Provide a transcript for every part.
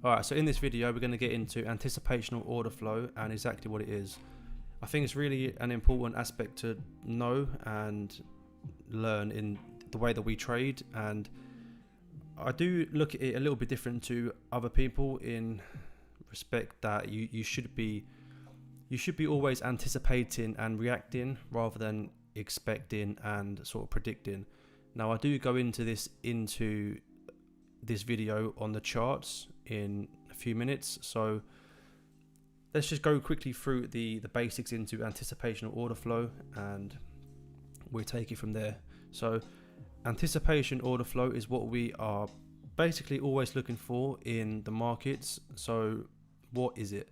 Alright, so in this video we're going to get into anticipational order flow and exactly what it is. I think it's really an important aspect to know and learn in the way that we trade, and I do look at it a little bit different to other people in respect that you should be always anticipating and reacting rather than expecting and sort of predicting. Now I do go into this video on the charts in a few minutes, so let's just go quickly through the basics into anticipational order flow and we'll take it from there. So anticipation order flow is what we are basically always looking for in the markets. So what is it?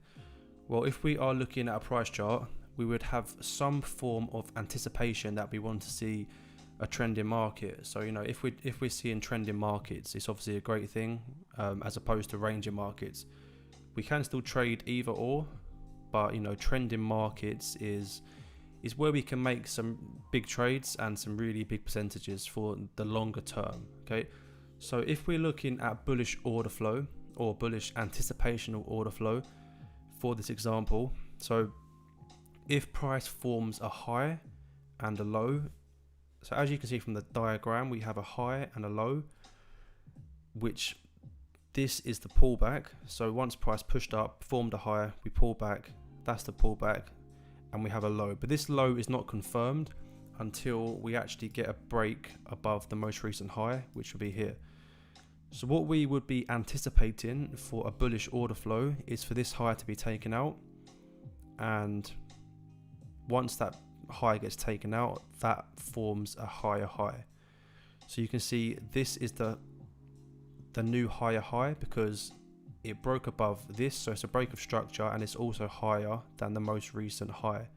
Well, if we are looking at a price chart, we would have some form of anticipation that we want to see a trending market. So if we're seeing trending markets, it's obviously a great thing, as opposed to ranging markets. We can still trade either or, but trending markets is where we can make some big trades and some really big percentages for the longer term. Okay, so if we're looking at bullish order flow or bullish anticipational order flow for this example, so if price forms a high and a low, so as you can see from the diagram, we have a high and a low, which this is the pullback. So once price pushed up, formed a high, we pull back, that's the pullback, and we have a low. But this low is not confirmed until we actually get a break above the most recent high, which will be here. So what we would be anticipating for a bullish order flow is for this high to be taken out, and once that high gets taken out, that forms a higher high. So you can see this is the new higher high because it broke above this, so it's a break of structure and it's also higher than the most recent high.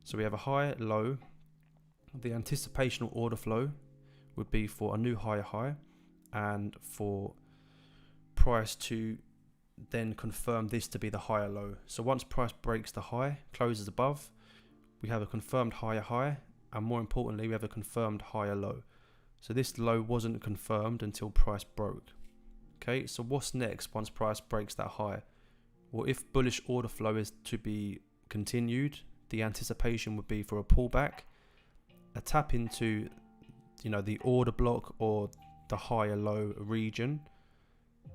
So we have a high, low. The anticipational order flow would be for a new higher high and for price to then confirm this to be the higher low. So once price breaks the high, closes above, we have a confirmed higher high, and more importantly, we have a confirmed higher low. So this low wasn't confirmed until price broke. Okay, so what's next once price breaks that high? Well, if bullish order flow is to be continued, the anticipation would be for a pullback, a tap into the order block or the higher low region,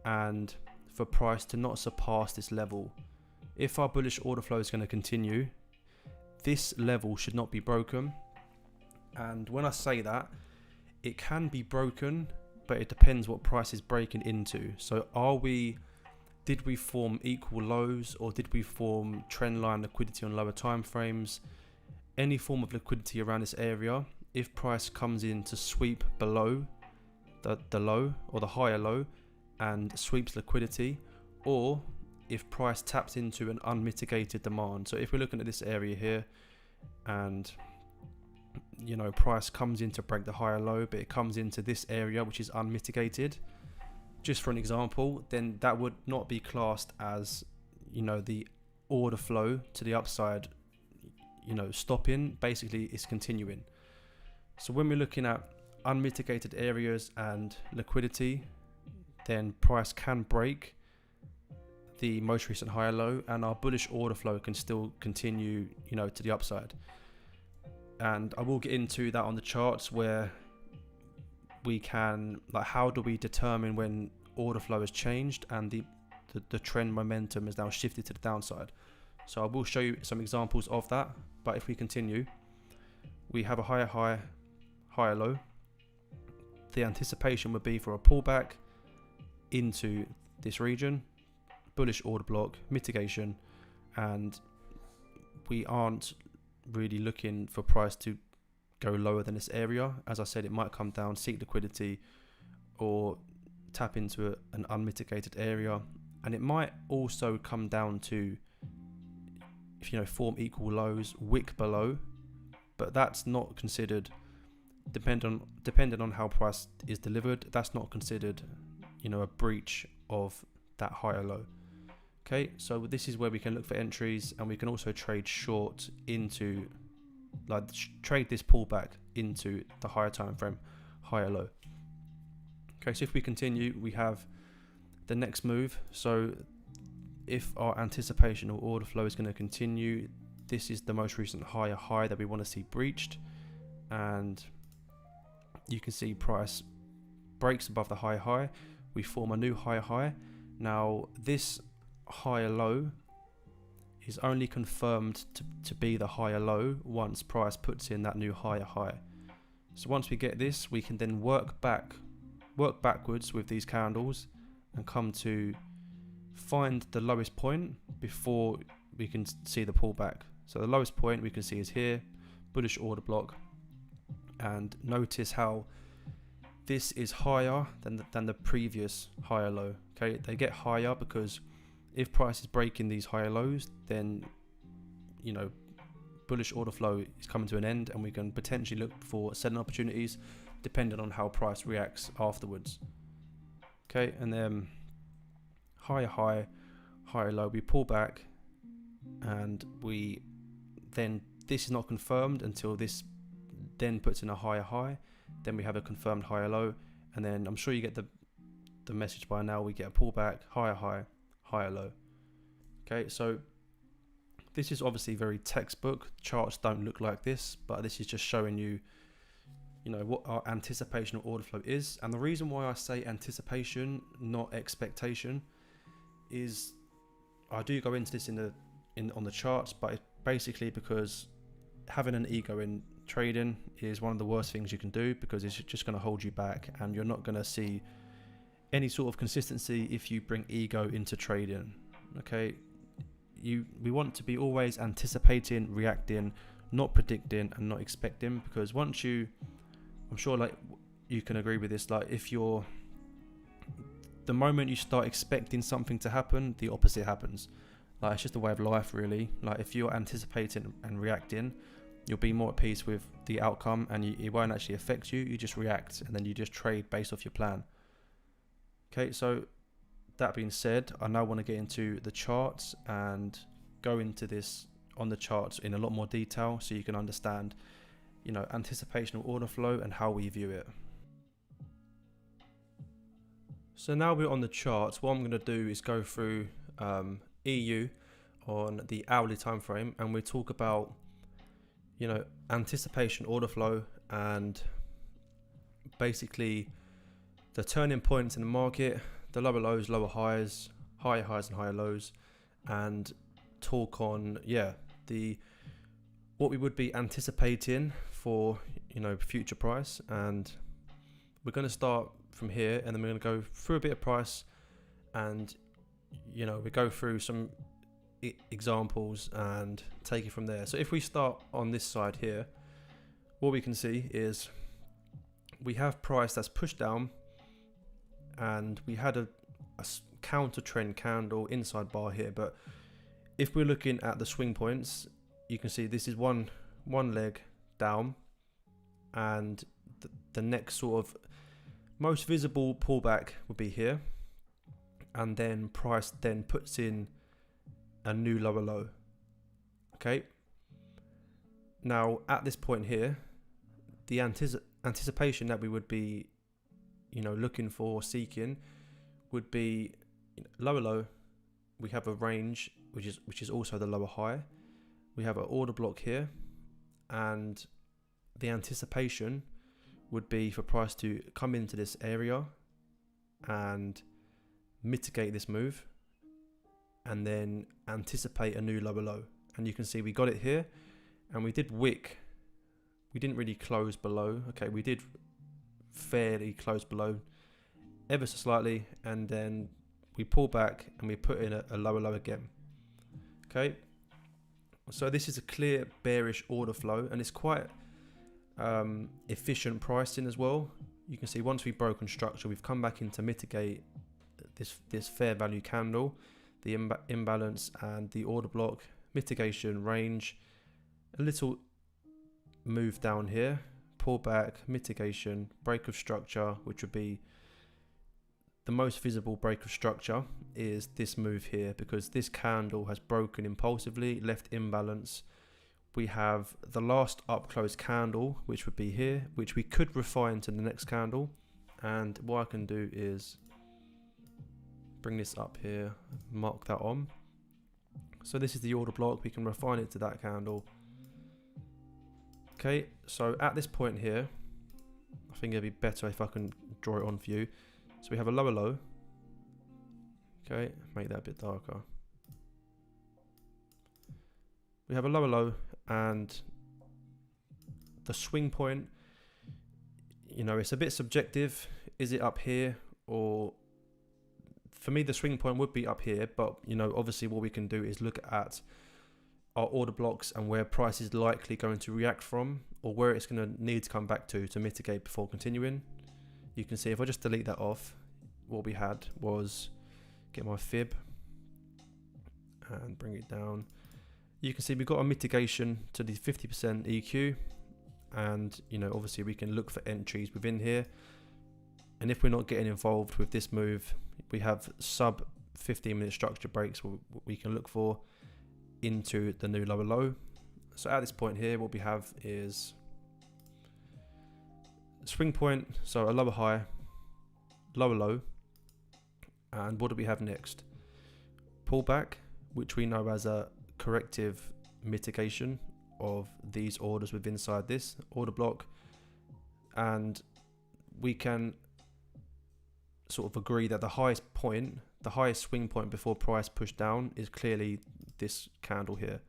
and for price to not surpass this level. If our bullish order flow is going to continue, this level should not be broken. And when I say that, it can be broken, but it depends what price is breaking into. So did we form equal lows, or did we form trend line liquidity on lower time frames? Any form of liquidity around this area, if price comes in to sweep below the low or the higher low and sweeps liquidity, or if price taps into an unmitigated demand. So if we're looking at this area here and price comes in to break the higher low, but it comes into this area which is unmitigated, just for an example, then that would not be classed as the order flow to the upside stopping. Basically it's continuing. So when we're looking at unmitigated areas and liquidity, then price can break the most recent higher low and our bullish order flow can still continue to the upside. And I will get into that on the charts, where we can, how do we determine when order flow has changed and the trend momentum is now shifted to the downside. So I will show you some examples of that. But if we continue, we have a higher high, higher low. The anticipation would be for a pullback into this region, bullish order block, mitigation, and we aren't really looking for price to go lower than this area. As I said, it might come down, seek liquidity, or tap into an unmitigated area, and it might also come down to form equal lows, wick below, but that's not considered, depending on how price is delivered, that's not considered a breach of that higher low. Okay, so this is where we can look for entries, and we can also trade short into, trade this pullback into the higher time frame, higher low. Okay, so if we continue, we have the next move. So if our anticipation or order flow is going to continue, this is the most recent higher high that we want to see breached, and you can see price breaks above the higher high, we form a new higher high. Now this higher low is only confirmed to be the higher low once price puts in that new higher high. So once we get this, we can then work backwards with these candles and come to find the lowest point before we can see the pullback. So the lowest point we can see is here, bullish order block, and notice how this is higher than the previous higher low. Okay, they get higher because if price is breaking these higher lows, then you know, bullish order flow is coming to an end, and we can potentially look for selling opportunities depending on how price reacts afterwards. Okay, and then higher high, higher low, we pull back, and we then, this is not confirmed until this then puts in a higher high, then we have a confirmed higher low, and then I'm sure you get the message by now, we get a pullback, higher high, higher low. Okay, so this is obviously very textbook. Charts don't look like this, but this is just showing you, you know, what our anticipation or order flow is. And the reason why I say anticipation, not expectation, is I do go into this on the charts, but it's basically because having an ego in trading is one of the worst things you can do, because it's just going to hold you back, and you're not going to see any sort of consistency if you bring ego into trading. Okay, we want to be always anticipating, reacting, not predicting and not expecting, because once you, I'm sure like you can agree with this, like if you're, the moment you start expecting something to happen, the opposite happens. Like it's just a way of life really. Like if you're anticipating and reacting, you'll be more at peace with the outcome, and it won't actually affect you. You just react, and then you just trade based off your plan. Okay, so that being said, I now want to get into the charts and go into this on the charts in a lot more detail, so you can understand, you know, anticipation or order flow and how we view it. So now we're on the charts. What I'm going to do is go through EU on the hourly time frame, and we talk about, you know, anticipation, order flow, and basically the turning points in the market, the lower lows, lower highs, higher highs and higher lows, and talk on, yeah, what we would be anticipating for, you know, future price. And we're going to start from here, and then we're going to go through a bit of price, and, you know, we go through some examples and take it from there. So if we start on this side here, what we can see is we have price that's pushed down, and we had a counter trend candle inside bar here. But if we're looking at the swing points, you can see this is one leg down, and the next sort of most visible pullback would be here, and then price then puts in a new lower low. Okay, now at this point here, the anticipation that we would be, you know, looking for, seeking, would be lower low. We have a range which is also the lower high. We have an order block here, and the anticipation would be for price to come into this area and mitigate this move, and then anticipate a new lower low. And you can see we got it here, and we did wick. We didn't really close below. Okay, we did fairly close below, ever so slightly, and then we pull back and we put in a lower low again. Okay, so this is a clear bearish order flow, and it's quite efficient pricing as well. You can see once we've broken structure, we've come back in to mitigate this fair value candle, the imbalance and the order block, mitigation, range, a little move down here, pull back, mitigation, break of structure, which would be the most visible break of structure is this move here, because this candle has broken impulsively, left imbalance. We have the last up close candle, which would be here, which we could refine to the next candle. And what I can do is bring this up here, mark that on. So this is the order block. We can refine it to that candle. Okay, so at this point here, I think it'd be better if I can draw it on for you. So we have a lower low. Okay, make that a bit darker. We have a lower low, and the swing point, you know, it's a bit subjective. Is it up here? Or for me, the swing point would be up here, but you know, obviously what we can do is look at our order blocks and where price is likely going to react from, or where it's going to need to come back to mitigate before continuing. You can see if I just delete that off, what we had was, get my fib and bring it down. You can see we've got a mitigation to the 50% EQ, and you know, obviously we can look for entries within here. And if we're not getting involved with this move, we have sub 15-minute structure breaks we can look for into the new lower low. So at this point here, what we have is swing point, so a lower high, lower low, and what do we have next? Pullback, which we know as a corrective mitigation of these orders within inside this order block, and we can sort of agree that the highest point, the highest swing point before price push down is clearly this candle here.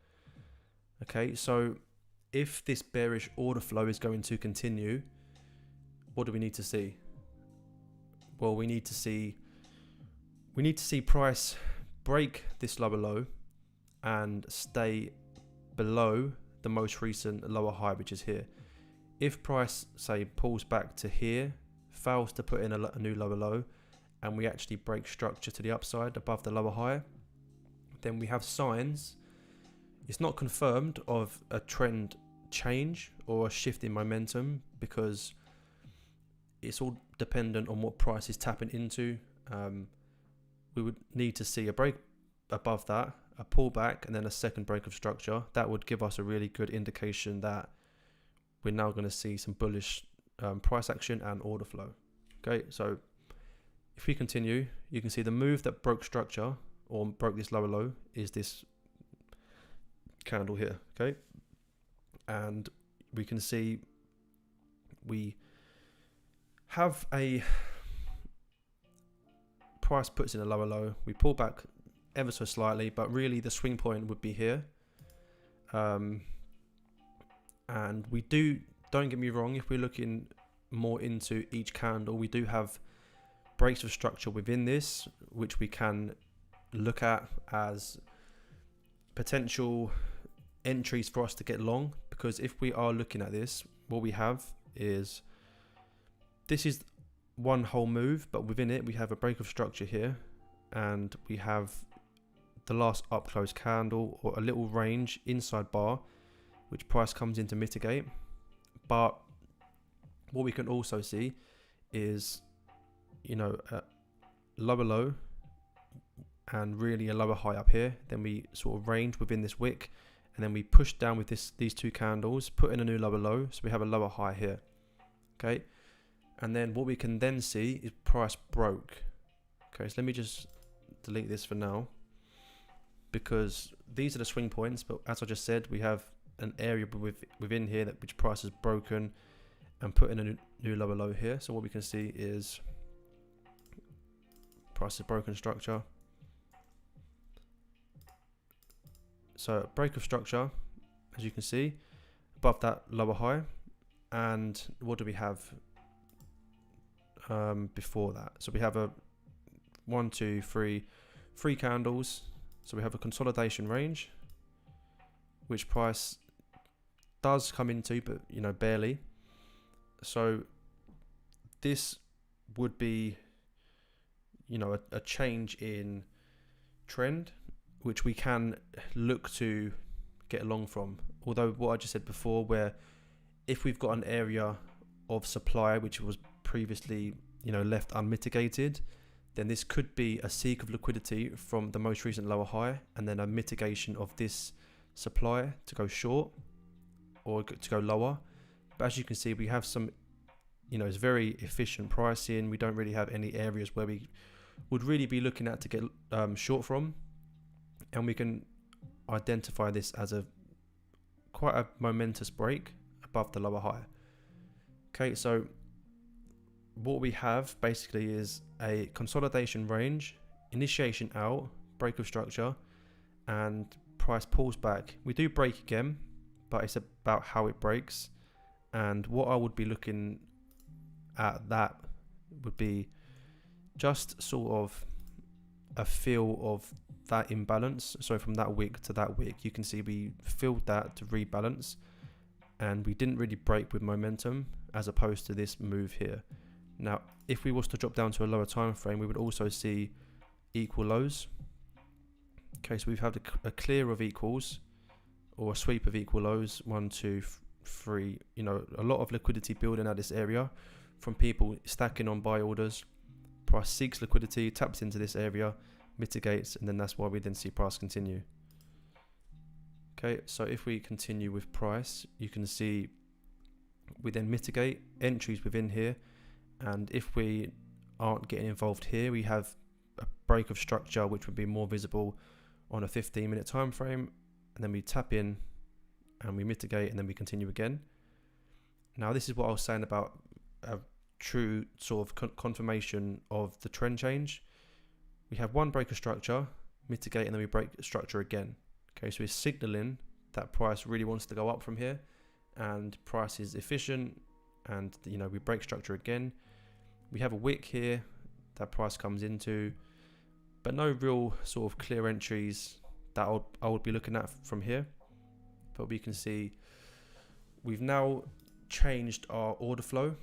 Okay, so if this bearish order flow is going to continue, what do we need to see? Well, we need to see price break this lower low and stay below the most recent lower high, which is here. If price, say, pulls back to here, fails to put in a new lower low, and we actually break structure to the upside above the lower high, then we have signs. It's not confirmed of a trend change or a shift in momentum, because it's all dependent on what price is tapping into. We would need to see a break above that, a pullback, and then a second break of structure. That would give us a really good indication that we're now going to see some bullish price action and order flow. Okay, so if we continue, you can see the move that broke structure or broke this lower low is this candle here. Okay, and we can see we have a price puts in a lower low, we pull back ever so slightly, but really the swing point would be here. And we don't get me wrong, if we're looking more into each candle, we do have breaks of structure within this, which we can look at as potential entries for us to get long. Because if we are looking at this, what we have is, this is one whole move, but within it we have a break of structure here, and we have the last up close candle, or a little range inside bar, which price comes in to mitigate. But what we can also see is, you know, a lower low and really a lower high up here. Then we sort of range within this wick, and then we push down with these two candles, put in a new lower low, so we have a lower high here. Okay, and then what we can then see is price broke. Okay, so let me just delete this for now, because these are the swing points, but as I just said, we have an area within here that which price has broken and put in a new lower low here. So what we can see is price has broken structure. So break of structure, as you can see, above that lower high. And what do we have before that? So we have a 1, 2, 3 candles. So we have a consolidation range, which price does come into, but you know, barely. So this would be, you know, a change in trend, which we can look to get along from. Although what I just said before, where if we've got an area of supply which was previously, you know, left unmitigated, then this could be a seek of liquidity from the most recent lower high, and then a mitigation of this supply to go short or to go lower. But as you can see, we have some, you know, it's very efficient pricing. We don't really have any areas where we would really be looking at to get short from, and we can identify this as quite a momentous break above the lower high. Okay, so what we have basically is a consolidation range, initiation out, break of structure, and price pulls back. We do break again, but it's about how it breaks. And what I would be looking at that would be just sort of a feel of that imbalance. So from that wick to that wick, you can see we filled that to rebalance, and we didn't really break with momentum as opposed to this move here. Now, if we was to drop down to a lower time frame, we would also see equal lows. Okay, so we've had a clear of equals, or a sweep of equal lows, 1, 2, 3. You know, a lot of liquidity building at this area from people stacking on buy orders. Price seeks liquidity, taps into this area, mitigates, and then that's why we then see price continue. Okay, so if we continue with price, you can see we then mitigate entries within here, and if we aren't getting involved here, we have a break of structure which would be more visible on a 15-minute time frame, and then we tap in and we mitigate, and then we continue again. Now this is what I was saying about a true sort of confirmation of the trend change. We have one break of structure, mitigate, and then we break structure again. Okay, so we're signaling that price really wants to go up from here, and price is efficient, and you know, we break structure again. We have a wick here that price comes into, but no real sort of clear entries that I would be looking at from here. But we can see we've now changed our order flow,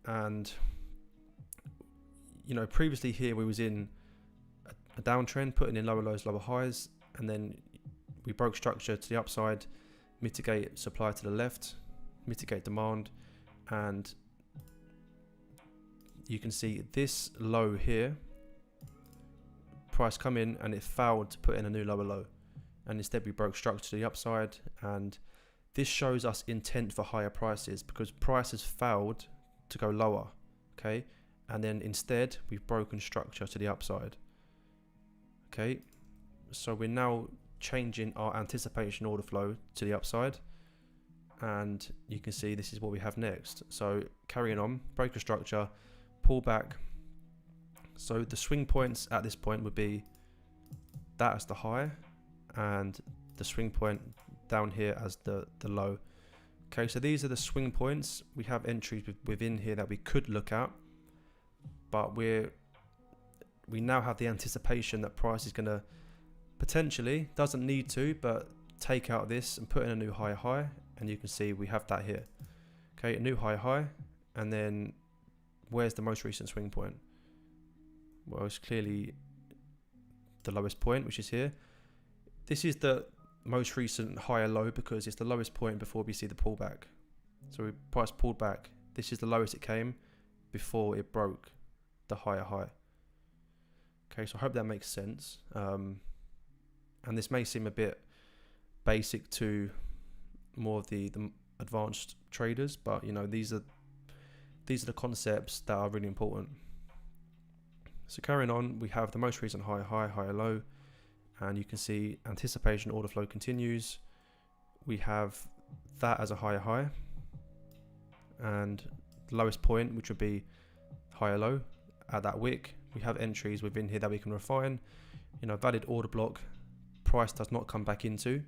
and you know, previously here we was in a downtrend, putting in lower lows, lower highs, and then we broke structure to the upside, mitigate supply to the left, mitigate demand, and you can see this low here, price come in and it failed to put in a new lower low, and instead we broke structure to the upside, and this shows us intent for higher prices because prices failed to go lower. Okay, and then instead we've broken structure to the upside. Okay, so we're now changing our anticipation order flow to the upside, and you can see this is what we have next. So carrying on, break of structure, pull back. So the swing points at this point would be that as the high, and the swing point down here as the low. Okay, so these are the swing points. We have entries within here that we could look at, but we now have the anticipation that price is going to potentially, doesn't need to, but take out this and put in a new higher high, and you can see we have that here. Okay, a new higher high, and then where's the most recent swing point? Well, it's clearly the lowest point, which is here. This is the most recent higher low because it's the lowest point before we see the pullback. So price pulled back. This is the lowest it came before it broke the higher high. Okay, so I hope that makes sense. And this may seem a bit basic to more of the advanced traders, but you know, these are the concepts that are really important. So carrying on, we have the most recent higher high, higher low, and you can see anticipation order flow continues. We have that as a higher high, and the lowest point, which would be higher low at that wick. We have entries within here that we can refine. You know, valid order block, price does not come back into,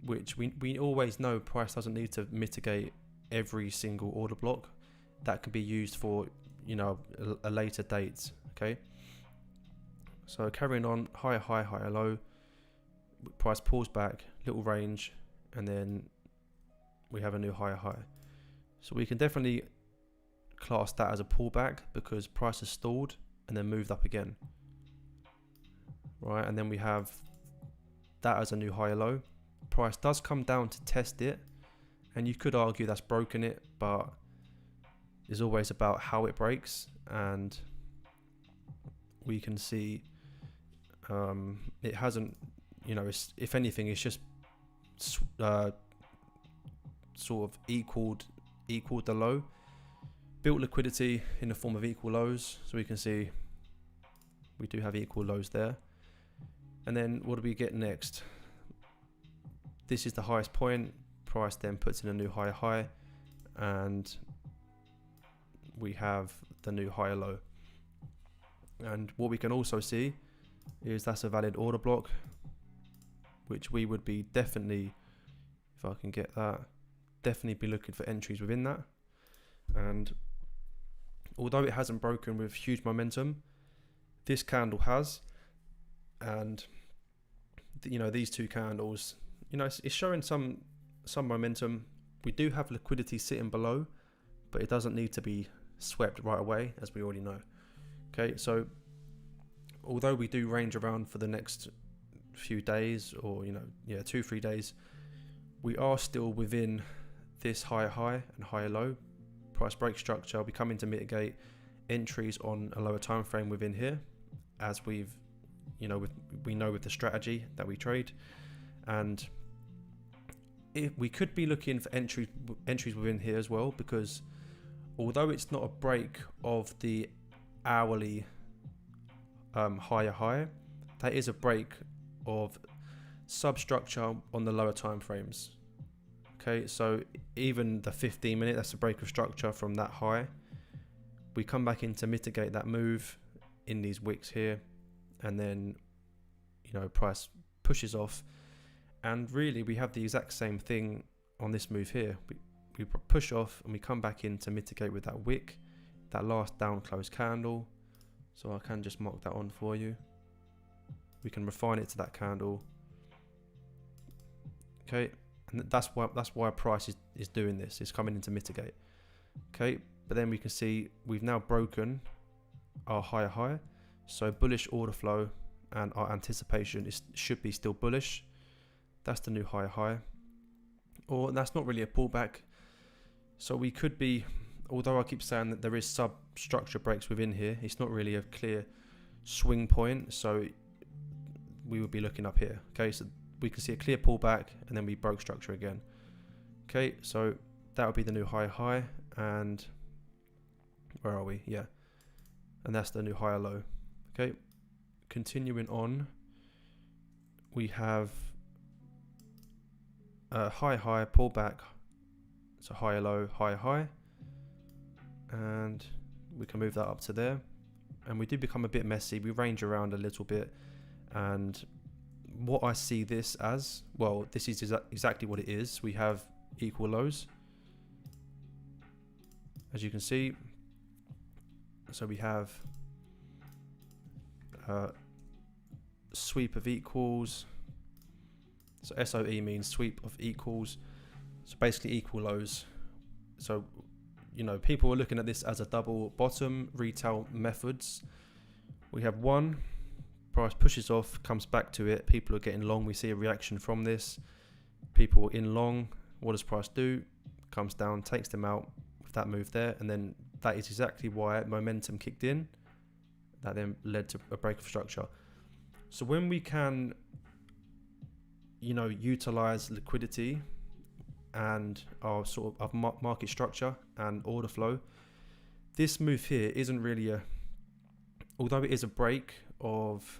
which we always know price doesn't need to mitigate every single order block. That can be used for, you know, a later date. Okay, so carrying on, higher high, higher low, price pulls back, little range, and then we have a new higher high. So we can definitely class that as a pullback because price has stalled and then moved up again, right? And then we have that as a new higher low. Price does come down to test it, and you could argue that's broken it, but it's always about how it breaks, and we can see it hasn't, you know, if anything, it's just sort of equaled the low, built liquidity in the form of equal lows. So we can see We do have equal lows there. And then what do we get next? This is the highest point. Price then puts in a new higher high, and we have the new higher low. And what we can also see is that's a valid order block, which we would be definitely, if I can get that, definitely be looking for entries within that. And although it hasn't broken with huge momentum, this candle has. And you know, these two candles, you know, it's showing some momentum. We do have liquidity sitting below, but it doesn't need to be swept right away, as we already know. Okay, so although we do range around for the next few days, or 2-3 days, we are still within this higher high and higher low price break structure. We come in to mitigate entries on a lower time frame within here, as we know with the strategy that we trade. And we could be looking for entries within here as well, because although it's not a break of the hourly higher high, that is a break of substructure on the lower time frames. Okay, so even the 15-minute, that's a break of structure from that high. We come back in to mitigate that move in these wicks here, and then price pushes off. And really we have the exact same thing on this move here. We push off and we come back in to mitigate with that wick, that last down close candle. So I can just mark that on for you. We can refine it to that candle. Okay, and that's why price is doing this. It's coming in to mitigate. Okay, but then we can see we've now broken our higher high. So bullish order flow, and our anticipation should be still bullish. That's the new higher high. Or that's not really a pullback. So we could be, although I keep saying that there is substructure breaks within here, it's not really a clear swing point. So we would be looking up here. Okay, so we can see a clear pullback, and then we broke structure again. Okay, so that would be the new higher high. And where are we? Yeah, and that's the new higher low. Okay, continuing on, we have a high high, pullback, so higher low, higher high, and we can move that up to there. And we do become a bit messy. We range around a little bit, and what I see this as, well, this is exactly what it is. We have equal lows, as you can see. So we have sweep of equals. So SOE means sweep of equals. So basically equal lows. So people are looking at this as a double bottom. Retail methods, we have one, price pushes off, comes back to it, people are getting long, we see a reaction from this, people in long. What does price do? Comes down, takes them out with that move there, and then that is exactly why momentum kicked in. That then led to a break of structure. So when we can utilize liquidity and our sort of market structure and order flow, this move here isn't really although it is a break of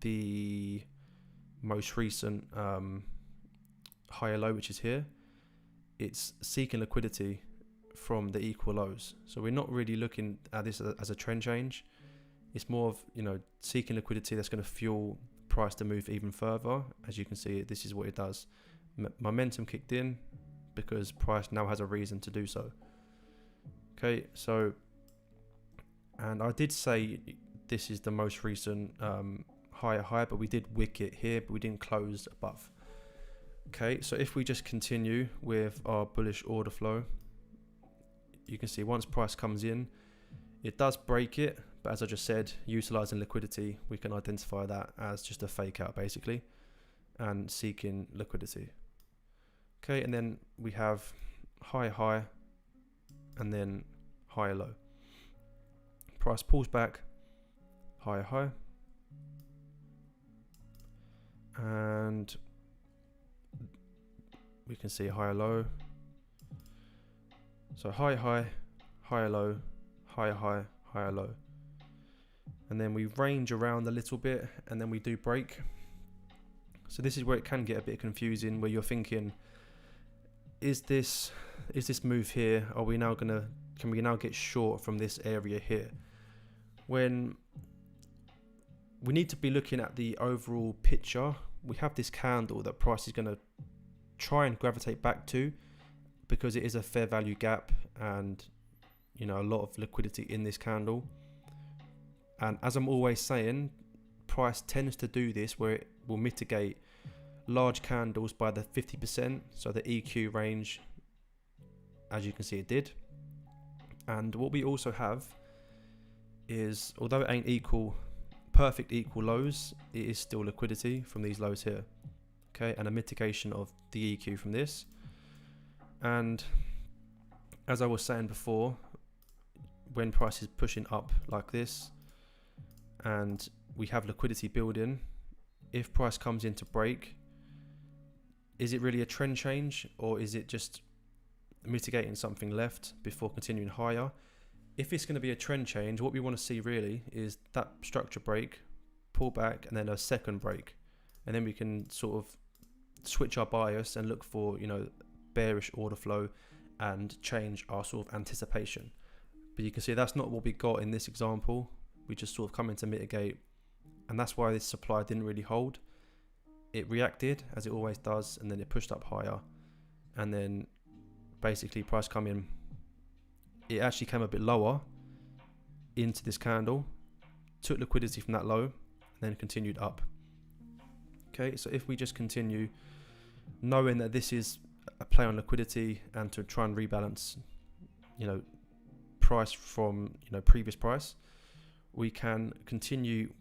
the most recent higher low, which is here, it's seeking liquidity from the equal lows. So we're not really looking at this as a trend change. It's more of seeking liquidity that's going to fuel price to move even further. As you can see, this is what it does. Momentum kicked in because price now has a reason to do so. Okay, so, and I did say this is the most recent higher high, but we did wick it here, but we didn't close above. Okay, so if we just continue with our bullish order flow, you can see once price comes in, it does break it, but as I just said, utilizing liquidity, we can identify that as just a fake out basically, and seeking liquidity. Okay, and then we have higher high, and then higher low. Price pulls back, higher high, and we can see higher low. So higher high, higher low, higher high, higher low. and then we range around a little bit, and then we do break. So this is where it can get a bit confusing, where you're thinking, is this move here, can we now get short from this area here? When we need to be looking at the overall picture. We have this candle that price is going to try and gravitate back to, because it is a fair value gap, and a lot of liquidity in this candle. And as I'm always saying, price tends to do this where it will mitigate large candles by the 50%, so the EQ range, as you can see, it did. And what we also have is, although it ain't perfect equal lows, it is still liquidity from these lows here, okay, and a mitigation of the EQ from this. And as I was saying before, when price is pushing up like this and we have liquidity building, if price comes in to break, is it really a trend change, or is it just mitigating something left before continuing higher? If it's going to be a trend change, what we want to see really is that structure break, pull back, and then a second break, and then we can sort of switch our bias and look for bearish order flow and change our sort of anticipation. But you can see that's not what we got in this example. We just sort of come in to mitigate, and that's why this supply didn't really hold. It reacted as it always does, and then it pushed up higher, and then basically price come in. It actually came a bit lower into this candle, took liquidity from that low, and then continued up. Okay, so if we just continue knowing that this is a play on liquidity and to try and rebalance price from previous price, we can continue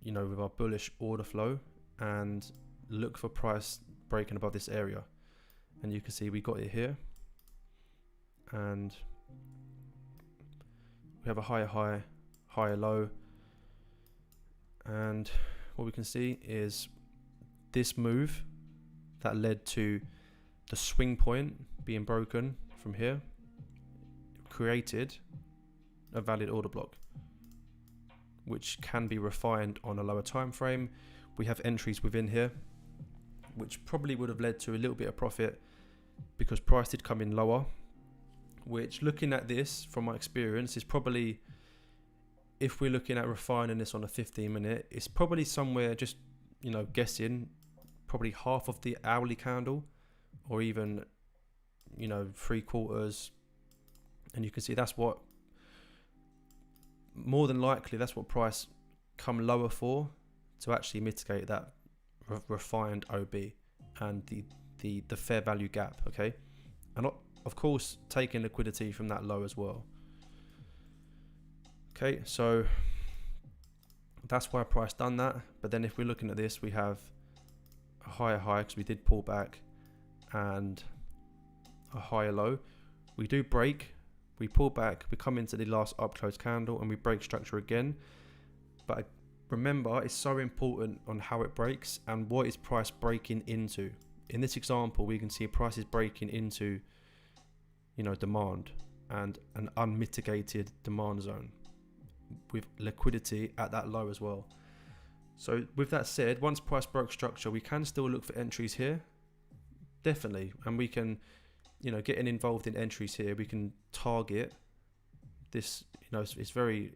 with our bullish order flow and look for price breaking above this area. And you can see we got it here, and we have a higher high, higher low, and what we can see is this move that led to the swing point being broken from here created a valid order block, which can be refined on a lower time frame. We have entries within here, which probably would have led to a little bit of profit because price did come in lower, which, looking at this from my experience, is probably, if we're looking at refining this on a 15-minute, it's probably somewhere, just guessing, probably half of the hourly candle, or even 3/4. And you can see that's what, more than likely, that's what price come lower for, to actually mitigate that refined OB and the fair value gap. Okay, and of course taking liquidity from that low as well. Okay, so that's why price done that. But then if we're looking at this, we have a higher high because we did pull back, and a higher low. We do break, we pull back, we come into the last up close candle, and we break structure again. But remember, it's so important on how it breaks and what is price breaking into. In this example, we can see price is breaking into demand, and an unmitigated demand zone with liquidity at that low as well. So with that said, once price broke structure, we can still look for entries here, definitely, and we can getting involved in entries here. We can target this, it's very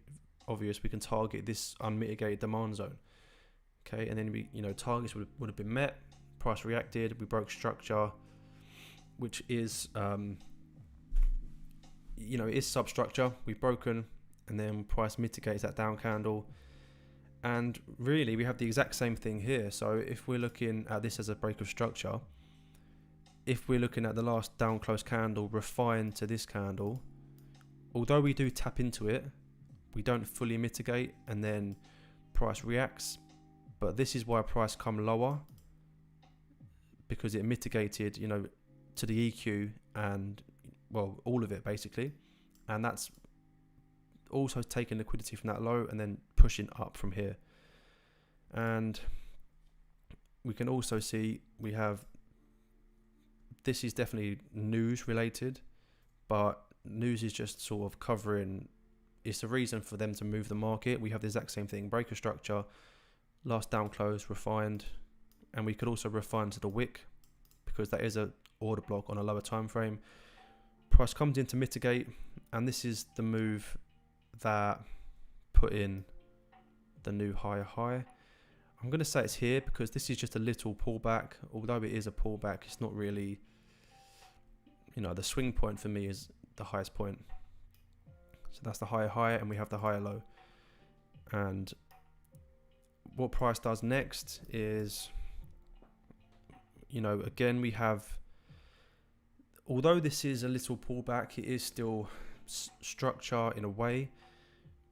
obvious, we can target this unmitigated demand zone. Okay, and then we targets would have been met, price reacted, we broke structure, which is it is substructure, we've broken, and then price mitigates that down candle. And really we have the exact same thing here. So if we're looking at this as a break of structure, if we're looking at the last down close candle refined to this candle, although we do tap into it, we don't fully mitigate, and then price reacts. But this is why price come lower, because it mitigated to the EQ and all of it basically, and that's also taking liquidity from that low and then pushing up from here. And we can also see we have, this is definitely news related, but news is just sort of covering it's a reason for them to move the market. We have the exact same thing: breaker structure, last down close, refined, and we could also refine to the wick because that is a order block on a lower time frame. Price comes in to mitigate, and this is the move that put in the new higher high. I'm going to say it's here because this is just a little pullback. Although it is a pullback, it's not really, the swing point for me is the highest point. So that's the higher high, and we have the higher low. And what price does next is, again, we have, although this is a little pullback, it is still structure in a way.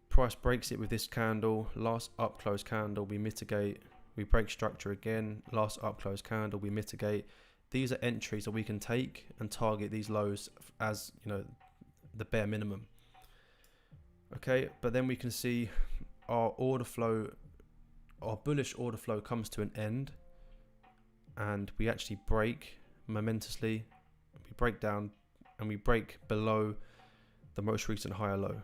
Price breaks it with this candle, last up close candle, we mitigate, we break structure again, last up close candle, we mitigate. These are entries that we can take and target these lows as, the bare minimum. Okay, but then we can see our order flow, our bullish order flow comes to an end, and we actually break momentously. We break down and we break below the most recent higher low.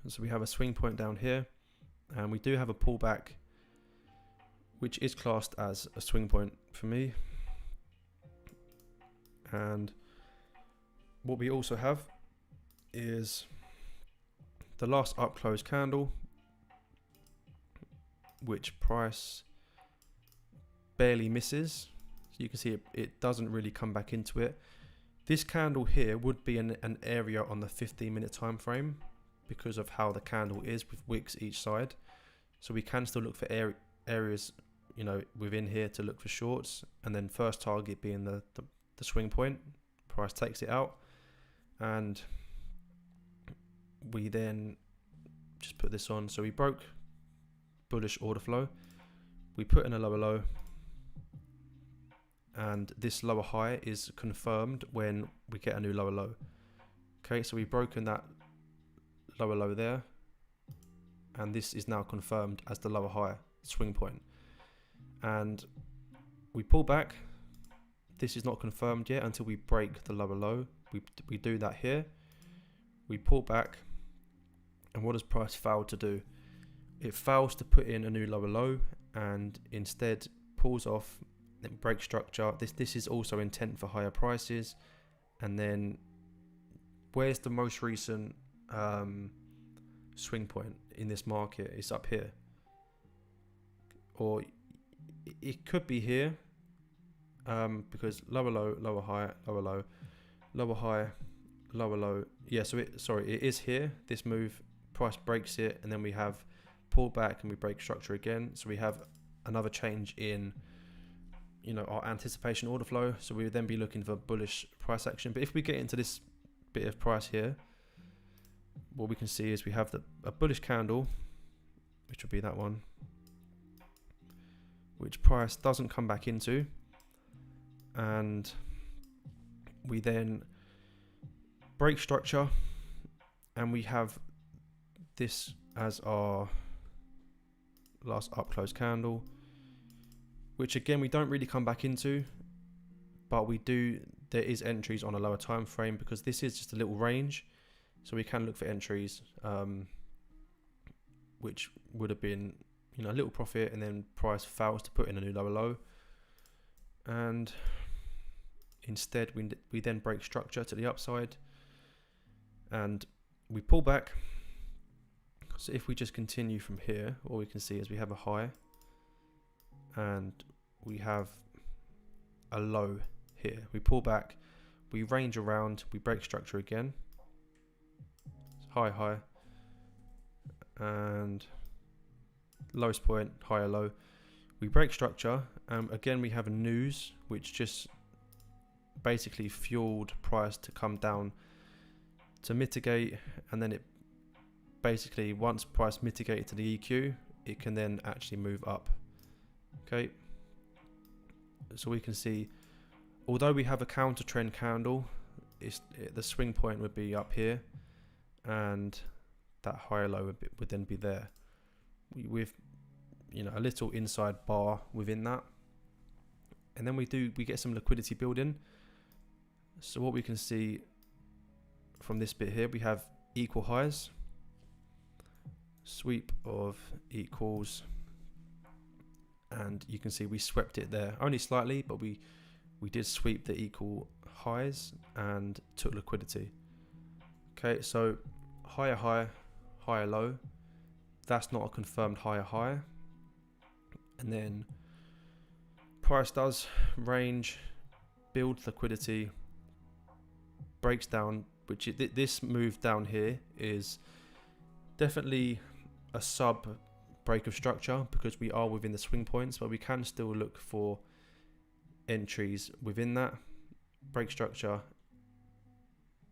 So we have a swing point down here, and we do have a pullback, which is classed as a swing point for me. And what we also have is the last up close candle, which price barely misses. So you can see it doesn't really come back into it. This candle here would be an area on the 15-minute time frame because of how the candle is with wicks each side. So we can still look for areas, within here to look for shorts, and then first target being the swing point. Price takes it out, and we then just put this on. So we broke bullish order flow, we put in a lower low, and this lower high is confirmed when we get a new lower low. Okay, so we've broken that lower low there, and this is now confirmed as the lower high swing point. And we pull back. This is not confirmed yet until we break the lower low. We do that here. We pull back, and what does price fail to do? It fails to put in a new lower low, and instead pulls off, then breaks structure. This is also intent for higher prices. And then where's the most recent swing point in this market? It's up here, or it could be here, because lower low, lower high, lower low, lower high, lower low. Yeah, so it is here. This move, price breaks it, and then we have pull back and we break structure again. So we have another change in our anticipation order flow. So we would then be looking for bullish price action. But if we get into this bit of price here, what we can see is we have a bullish candle, which would be that one, which price doesn't come back into, and we then break structure, and we have this as our last up close candle, which again we don't really come back into, but there is entries on a lower time frame because this is just a little range, so we can look for entries, which would have been a little profit, and then price fails to put in a new lower low, and instead we then break structure to the upside, and we pull back. So if we just continue from here, all we can see is we have a high, and we have a low here. We pull back, we range around, we break structure again, high, high, and lowest point, higher low. We break structure, again we have a news which just basically fueled price to come down to mitigate, and then it basically, once price mitigated to the EQ, it can then actually move up. Okay, so we can see, although we have a counter trend candle, the swing point would be up here, and that higher low would then be there with a little inside bar within that, and then we get some liquidity building. So what we can see from this bit here, we have equal highs, sweep of equals, and you can see we swept it there only slightly, but we did sweep the equal highs and took liquidity. Okay, so higher high, higher low, that's not a confirmed higher high. And then price does range, build liquidity, breaks down, which this move down here is definitely a sub break of structure because we are within the swing points, but we can still look for entries within that break structure.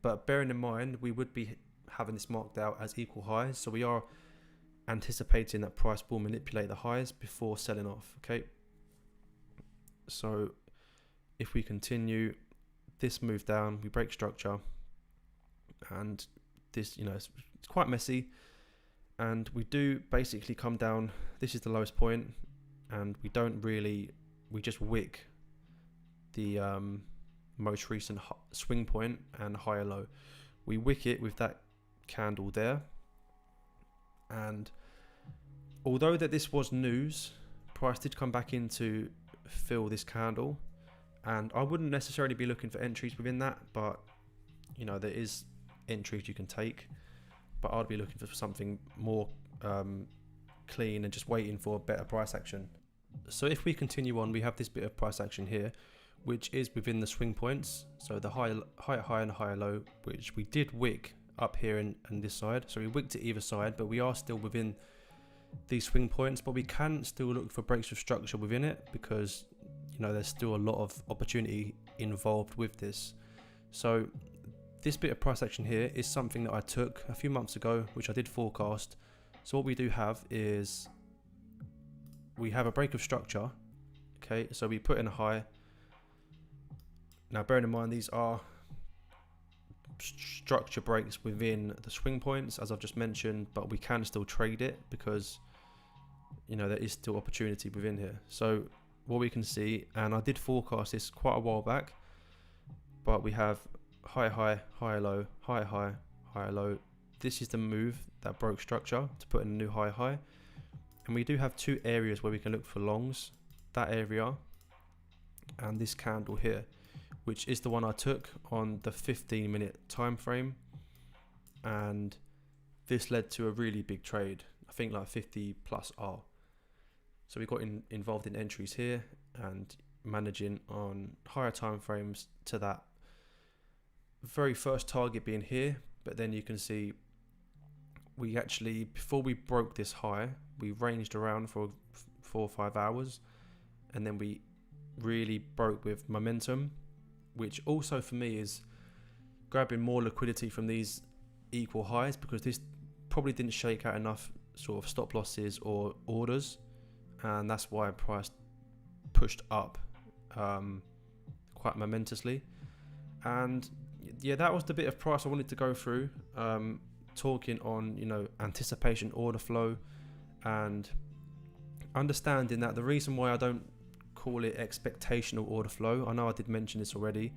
But bearing in mind, we would be having this marked out as equal highs, so we are anticipating that price will manipulate the highs before selling off. Okay, so if we continue this move down, we break structure, and this, you know, it's quite messy, and we do basically come down. This is the lowest point, and we just wick the most recent swing point and higher low. We wick it with that candle there, and although that this was news, price did come back in to fill this candle, and I wouldn't necessarily be looking for entries within that, but you know, there is entries you can take, but I'd be looking for something more clean and just waiting for better price action. So if we continue on, we have this bit of price action here, which is within the swing points, so the higher high and higher low, which we did wick up here and this side. So we wicked it either side, but we are still within these swing points, but we can still look for breaks of structure within it because, you know, there's still a lot of opportunity involved with this. So this bit of price action here is something that I took a few months ago, which I did forecast. So what we do have is we have a break of structure. Okay, so we put in a high. Now bearing in mind, these are structure breaks within the swing points, as I've just mentioned, but we can still trade it because, you know, there is still opportunity within here. So what we can see, and I did forecast this quite a while back, but we have higher high, higher low, higher high, higher low. This is the move that broke structure to put in a new higher high, and we do have two areas where we can look for longs, that area and this candle here, which is the one I took on the 15-minute time frame, and this led to a really big trade, I think like 50 plus R. So we got involved in entries here and managing on higher time frames to that very first target being here. But then you can see we actually, before we broke this high, we ranged around for 4 or 5 hours, and then we really broke with momentum, which also for me is grabbing more liquidity from these equal highs, because this probably didn't shake out enough sort of stop losses or orders, and that's why price pushed up quite momentously. And yeah, that was the bit of price I wanted to go through, talking on, you know, anticipation order flow, and understanding that the reason why I don't call it expectational order flow, I know I did mention this already,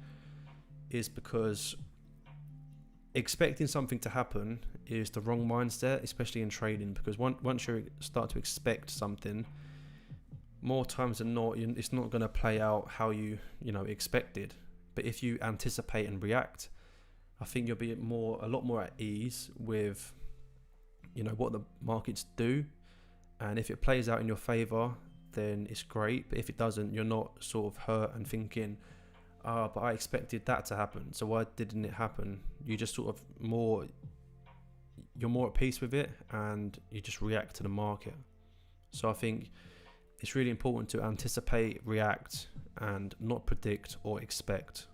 is because expecting something to happen is the wrong mindset, especially in trading, because once you start to expect something, more times than not, it's not going to play out how you expected. But if you anticipate and react, I think you'll be a lot more at ease with, you know, what the markets do. And if it plays out in your favor, then it's great. But if it doesn't, you're not sort of hurt and thinking, but I expected that to happen, so why didn't it happen? You just sort of you're more at peace with it, and you just react to the market. So I think it's really important to anticipate, react, and not predict or expect.